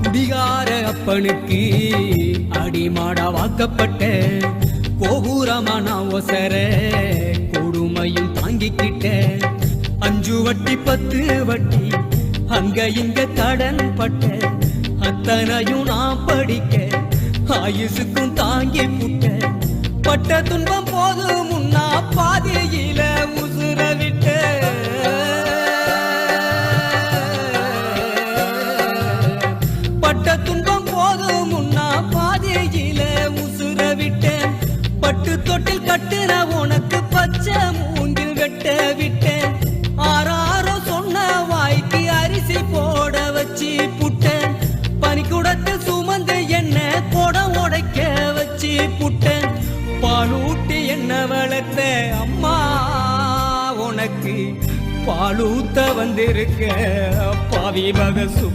குடிகார அப்பனுக்கு அடிமாடா வாக்கப்பட்ட கோபுரமான ஒசர கொடுமையும் தாங்கிக்கிட்ட 5 வட்டி 10 வட்டி அங்க இங்க கடன் பட்ட அத்தனையும் நான் படிக்க ஆயுசுக்கும் தாங்கி புட்ட பட்ட துன்பம் போது முன்னா பாதியில உசுர விட்ட பட்ட துன்பம் போது முன்னா பாதியில உசுர விட்ட பட்டு தொட்டில் கட்டுற உனக்கு பச்சை மூங்கில் வெட்ட விட்டேன் ஆறாரோ சொன்ன வாய்க்கு அரிசி போட வச்சு புட்டேன் பனிக்குடத்தில் சுமந்து என்ன கொடம் உடைக்க வச்சு புட்டேன் பாலூட்டி என்ன வளர்த்த அம்மா உனக்கு பாலூத்த வந்திருக்க பாவி பகசு